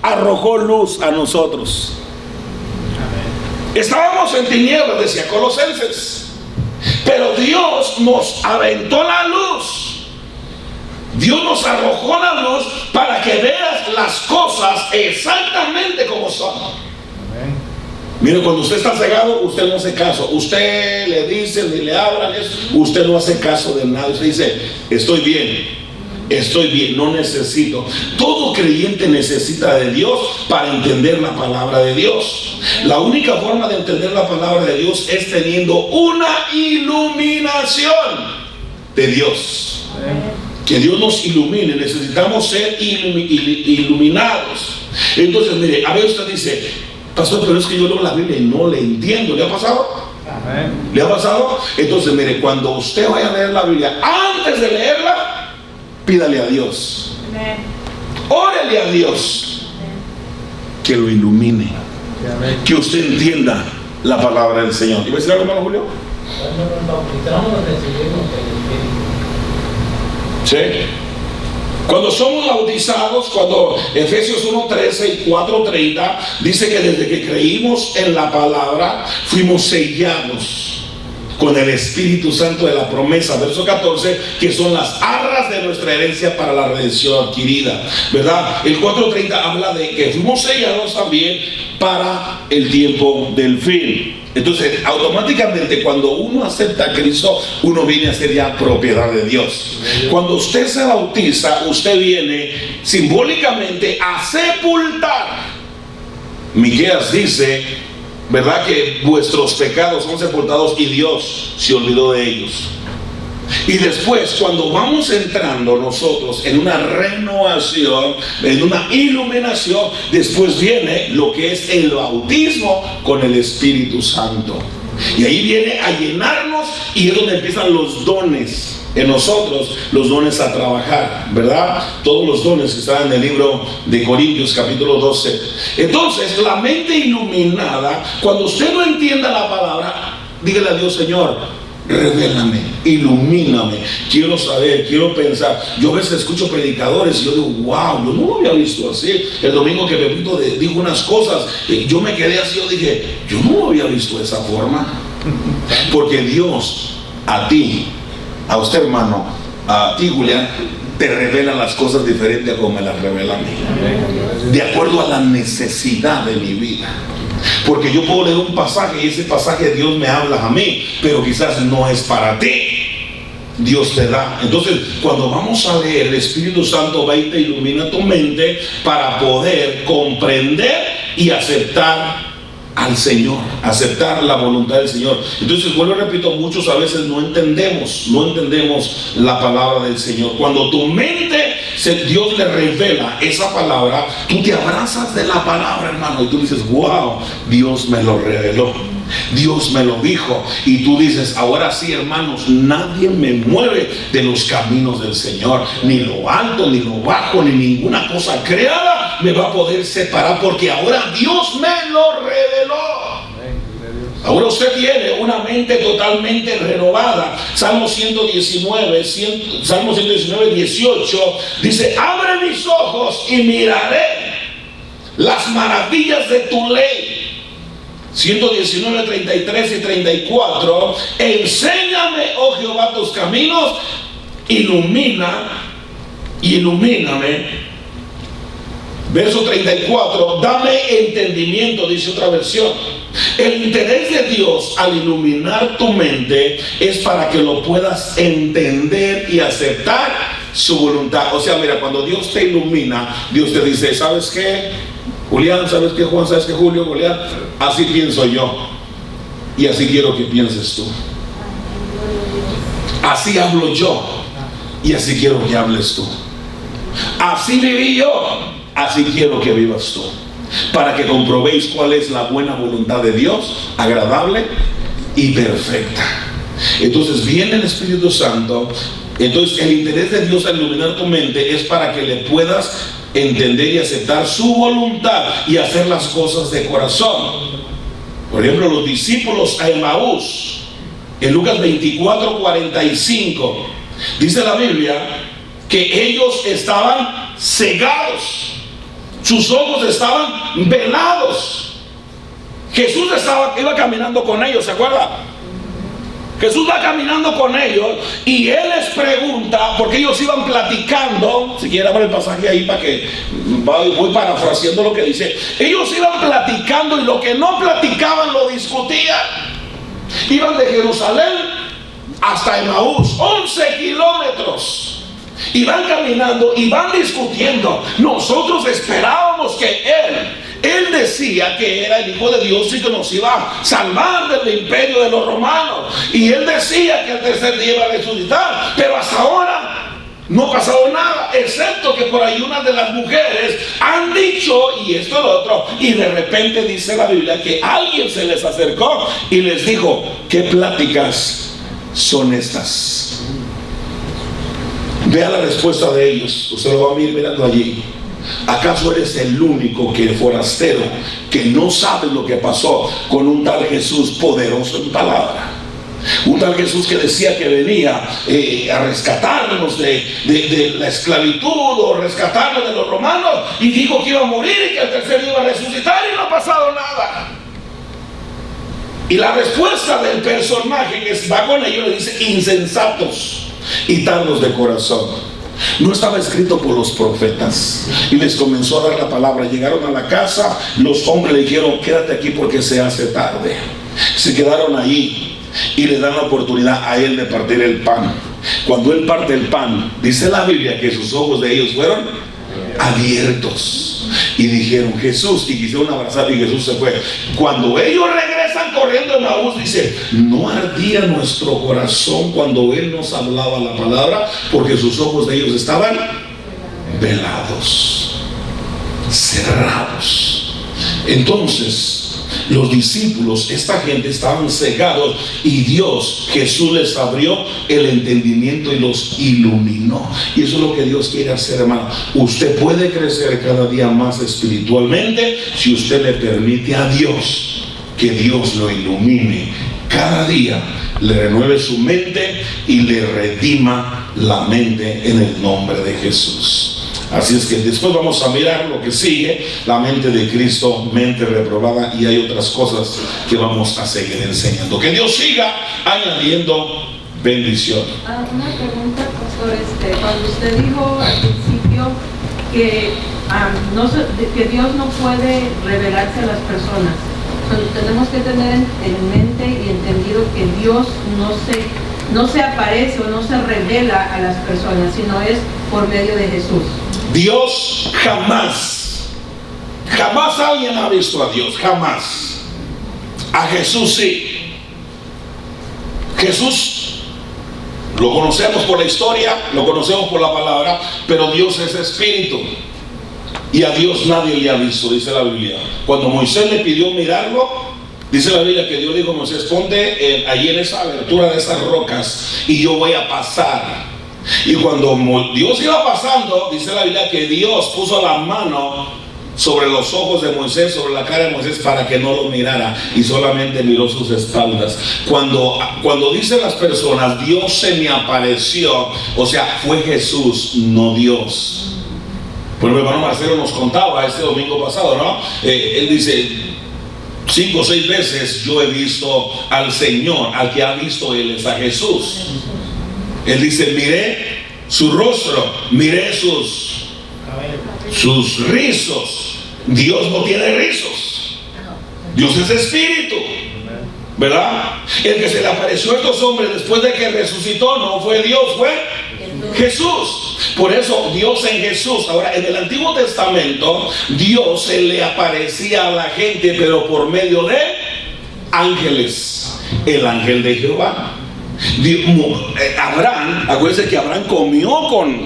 arrojó luz a nosotros. Estábamos en tinieblas, decía Colosenses, pero Dios nos aventó la luz. Dios nos arrojó la luz para que veas las cosas exactamente como son. Mire, cuando usted está cegado, usted no hace caso. Usted le dice, ni le hablan, usted no hace caso de nada. Usted dice, estoy bien, no necesito. Todo creyente necesita de Dios para entender la palabra de Dios. La única forma de entender la palabra de Dios es teniendo una iluminación de Dios. Que Dios nos ilumine. Necesitamos ser iluminados. Entonces, mire, a veces usted dice, pastor, pero es que yo leo la Biblia y no le entiendo. ¿Le ha pasado? Amén. ¿Le ha pasado? Entonces, mire, cuando usted vaya a leer la Biblia, antes de leerla, pídale a Dios. Amén. Órale a Dios. Amén. Que lo ilumine. Amén. Que usted entienda la palabra del Señor. ¿Iba a decir algo, hermano Julio? Cuando nos bautizamos, recibimos el Espíritu. Sí. Cuando somos bautizados, cuando Efesios 1:13 y 4:30 dice que desde que creímos en la palabra fuimos sellados con el Espíritu Santo de la promesa, verso 14, que son las arras de nuestra herencia para la redención adquirida, ¿verdad? El 4:30 habla de que fuimos sellados también para el tiempo del fin. Entonces, automáticamente cuando uno acepta a Cristo, uno viene a ser ya propiedad de Dios. Cuando usted se bautiza, usted viene simbólicamente a sepultar. Miqueas dice, ¿verdad?, que vuestros pecados son sepultados y Dios se olvidó de ellos. Y después, cuando vamos entrando nosotros en una renovación, en una iluminación, después viene lo que es el bautismo con el Espíritu Santo. Y ahí viene a llenarnos, y es donde empiezan los dones en nosotros, los dones a trabajar, ¿verdad? Todos los dones que están en el libro de Corintios capítulo 12. Entonces, la mente iluminada, cuando usted no entienda la palabra, dígale a Dios, Señor, revélame, ilumíname, quiero saber, quiero pensar. Yo a veces escucho predicadores y yo digo, wow, yo no lo había visto así. El domingo que Pepito dijo unas cosas, yo me quedé así, yo dije, yo no lo había visto de esa forma. Porque Dios a ti, a usted, hermano, a ti, Julián, te revela las cosas diferentes a como me las revela a mí, de acuerdo a la necesidad de mi vida. Porque yo puedo leer un pasaje y ese pasaje Dios me habla a mí, pero quizás no es para ti. Dios te da. Entonces, cuando vamos a leer, el Espíritu Santo va y te ilumina tu mente para poder comprender y aceptar al Señor, aceptar la voluntad del Señor. Entonces, vuelvo y repito, muchos a veces no entendemos la palabra del Señor. Cuando tu mente, Dios le revela esa palabra, tú te abrazas de la palabra, hermano, y tú dices, wow, Dios me lo reveló, Dios me lo dijo. Y tú dices, ahora sí, hermanos, nadie me mueve de los caminos del Señor, ni lo alto, ni lo bajo, ni ninguna cosa creada me va a poder separar, porque ahora Dios me lo reveló. Ahora usted tiene una mente totalmente renovada. Salmo 119, 18 dice, abre mis ojos y miraré las maravillas de tu ley. 119, 33 y 34, enséñame, oh Jehová, tus caminos, ilumíname. Verso 34, dame entendimiento, dice otra versión. El interés de Dios al iluminar tu mente es para que lo puedas entender y aceptar su voluntad. O sea, mira, cuando Dios te ilumina, Dios te dice, ¿sabes qué? Julián, ¿sabes qué? Juan, ¿sabes qué? Julio, Julián, así pienso yo y así quiero que pienses tú. Así hablo yo y así quiero que hables tú. Así viví yo, así quiero que vivas tú, para que comprobéis cuál es la buena voluntad de Dios, agradable y perfecta. Entonces viene el Espíritu Santo. Entonces el interés de Dios al iluminar tu mente es para que le puedas entender y aceptar su voluntad y hacer las cosas de corazón. Por ejemplo, los discípulos a Emaús, en Lucas 24:45, dice la Biblia que ellos estaban cegados, sus ojos estaban velados. Jesús iba caminando con ellos, ¿se acuerda? Jesús va caminando con ellos y Él les pregunta, porque ellos iban platicando. Si quieren abrir el pasaje ahí para que voy parafraseando lo que dice. Ellos iban platicando y lo que no platicaban lo discutían. Iban de Jerusalén hasta Emaús, 11 kilómetros. Y van caminando y van discutiendo. Nosotros esperábamos que Él decía que era el Hijo de Dios y que nos iba a salvar del imperio de los romanos. Y Él decía que al tercer día iba a resucitar. Pero hasta ahora no ha pasado nada, excepto que por ahí unas de las mujeres han dicho y esto y lo otro. Y de repente dice la Biblia que alguien se les acercó y les dijo, ¿qué pláticas son estas? Vea la respuesta de ellos. Usted lo va a ir mirando allí. ¿Acaso eres el único que forastero que no sabe lo que pasó con un tal Jesús poderoso en palabra? Un tal Jesús que decía que venía a rescatarnos de la esclavitud o rescatarnos de los romanos, y dijo que iba a morir y que al tercer día iba a resucitar, y no ha pasado nada. Y la respuesta del personaje que va con ellos le dice, insensatos y tardos de corazón. ¿No estaba escrito por los profetas? Y les comenzó a dar la palabra. Llegaron a la casa, los hombres le dijeron, quédate aquí porque se hace tarde. Se quedaron ahí y le dan la oportunidad a él de partir el pan. Cuando él parte el pan, dice la Biblia que sus ojos de ellos fueron abiertos y dijeron Jesús, y quisieron abrazar, y Jesús se fue. Cuando ellos regresan corriendo a Emaús, dice, no ardía nuestro corazón cuando Él nos hablaba la palabra, porque sus ojos de ellos estaban velados, cerrados. Entonces los discípulos, esta gente, estaban cegados, y Dios, Jesús, les abrió el entendimiento y los iluminó. Y eso es lo que Dios quiere hacer, hermano. Usted puede crecer cada día más espiritualmente si usted le permite a Dios que Dios lo ilumine cada día, le renueve su mente y le redima la mente en el nombre de Jesús. Así es que después vamos a mirar lo que sigue, la mente de Cristo, mente reprobada, y hay otras cosas que vamos a seguir enseñando. Que Dios siga añadiendo bendición. Una pregunta, pastor. Cuando usted dijo al principio que Dios no puede revelarse a las personas, tenemos que tener en mente y entendido que Dios no se aparece o no se revela a las personas, sino es por medio de Jesús. Dios jamás alguien ha visto a Dios, jamás. A Jesús sí. Jesús lo conocemos por la historia, lo conocemos por la palabra, pero Dios es espíritu y a Dios nadie le ha visto, dice la Biblia. Cuando Moisés le pidió mirarlo, dice la Biblia que Dios dijo, Moisés, ponte allí en esa abertura de esas rocas y yo voy a pasar. Y cuando Dios iba pasando, dice la Biblia que Dios puso la mano sobre los ojos de Moisés, sobre la cara de Moisés, para que no lo mirara, y solamente miró sus espaldas. Cuando dicen las personas, Dios se me apareció, o sea, fue Jesús, no Dios. Pues mi hermano Marcelo nos contaba este domingo pasado, ¿no? Él dice, 5 o 6 veces yo he visto al Señor. Al que ha visto él es a Jesús. Él dice, miré su rostro, miré sus sus rizos. Dios no tiene rizos. Dios es espíritu, ¿verdad? El que se le apareció a estos hombres después de que resucitó no fue Dios, fue Jesús. Por eso Dios en Jesús. Ahora, en el Antiguo Testamento Dios se le aparecía a la gente, pero por medio de ángeles. El ángel de Jehová. Abraham, acuérdense que Abraham comió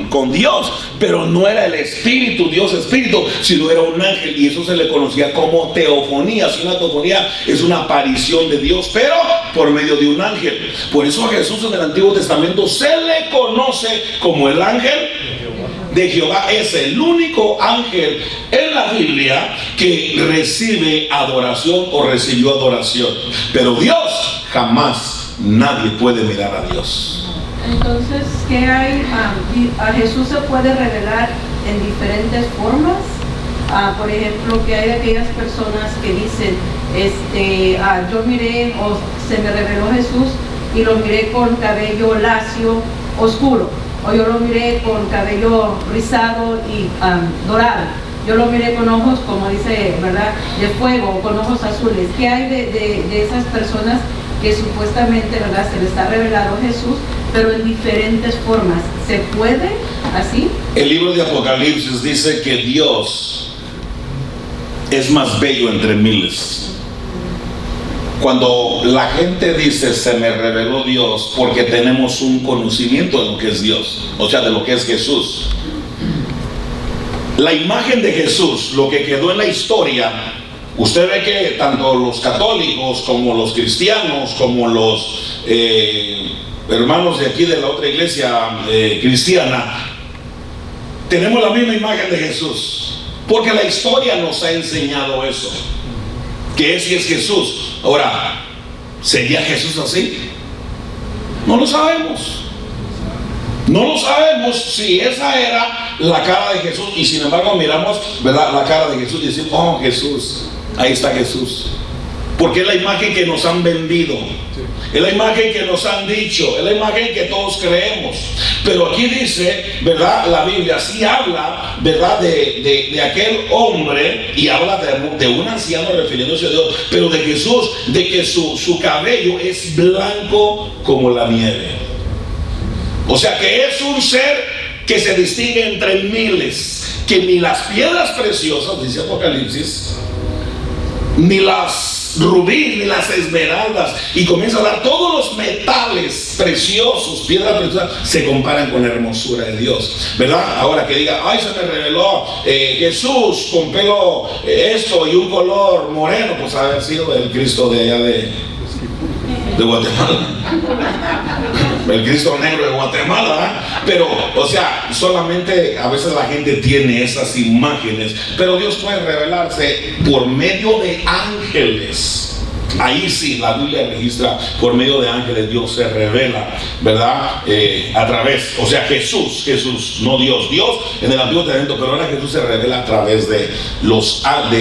con Dios, pero no era el espíritu, Dios espíritu, sino era un ángel, y eso se le conocía como teofonía. Si una teofonía es una aparición de Dios, pero por medio de un ángel. Por eso a Jesús en el Antiguo Testamento se le conoce como el ángel de Jehová. Es el único ángel en la Biblia que recibe adoración o recibió adoración. Pero Dios jamás. Nadie puede mirar a Dios. Entonces, ¿qué hay? A Jesús se puede revelar en diferentes formas. Por ejemplo, que hay aquellas personas que dicen, yo miré, o se me reveló Jesús y lo miré con cabello lacio oscuro, o yo lo miré con cabello rizado y dorado. Yo lo miré con ojos, como dice, ¿verdad?, de fuego, con ojos azules. ¿Qué hay de esas personas que supuestamente, ¿verdad?, se les ha revelado Jesús, pero en diferentes formas? ¿Se puede así? El libro de Apocalipsis dice que Dios es más bello entre miles. Cuando la gente dice se me reveló Dios, porque tenemos un conocimiento de lo que es Dios, o sea, de lo que es Jesús. La imagen de Jesús, lo que quedó en la historia. Usted ve que tanto los católicos como los cristianos, como los hermanos de aquí de la otra iglesia cristiana, tenemos la misma imagen de Jesús, porque la historia nos ha enseñado eso, que ese es Jesús. Ahora, ¿sería Jesús así? No lo sabemos. No lo sabemos si esa era la cara de Jesús, y sin embargo miramos, ¿verdad?, la cara de Jesús y decimos, oh, Jesús. Ahí está Jesús. Porque es la imagen que nos han vendido, es la imagen que nos han dicho, es la imagen que todos creemos. Pero aquí dice, ¿verdad?, la Biblia sí habla, ¿verdad?, de aquel hombre, y habla de un anciano refiriéndose a Dios, pero de Jesús, de que su cabello es blanco como la nieve. O sea que es un ser que se distingue entre miles, que ni las piedras preciosas, dice Apocalipsis, ni las rubíes, ni las esmeraldas, y comienza a dar todos los metales preciosos, piedras preciosas, se comparan con la hermosura de Dios, ¿verdad? Ahora que diga, ay, se me reveló Jesús con pelo esto y un color moreno, pues ha de haber sido el Cristo de allá de Guatemala, el Cristo negro de Guatemala, ¿eh? Pero, o sea, solamente a veces la gente tiene esas imágenes, pero Dios puede revelarse por medio de ángeles. Ahí sí, la Biblia registra por medio de ángeles, Dios se revela, ¿verdad? A través, o sea, Jesús, no Dios en el Antiguo Testamento, pero ahora Jesús se revela a través de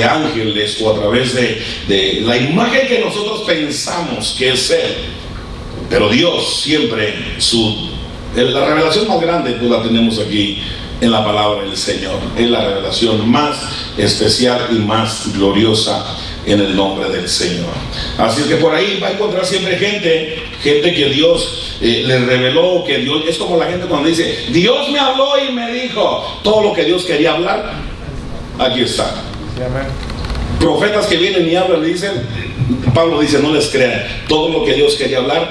ángeles, o a través de la imagen que nosotros pensamos que es Él. Pero Dios siempre, la revelación más grande pues la tenemos aquí en la palabra del Señor. Es la revelación más especial y más gloriosa en el nombre del Señor. Así es que por ahí va a encontrar siempre gente que Dios le reveló, que Dios, es como la gente cuando dice, Dios me habló y me dijo todo lo que Dios quería hablar. Aquí está. Profetas que vienen y hablan y dicen, Pablo dice, no les crean, todo lo que Dios quería hablar,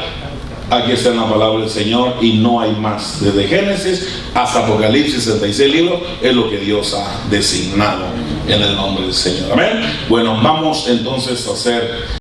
aquí está en la palabra del Señor, y no hay más. Desde Génesis hasta Apocalipsis, 66 libros, es lo que Dios ha designado en el nombre del Señor. Amén. Bueno, vamos entonces a hacer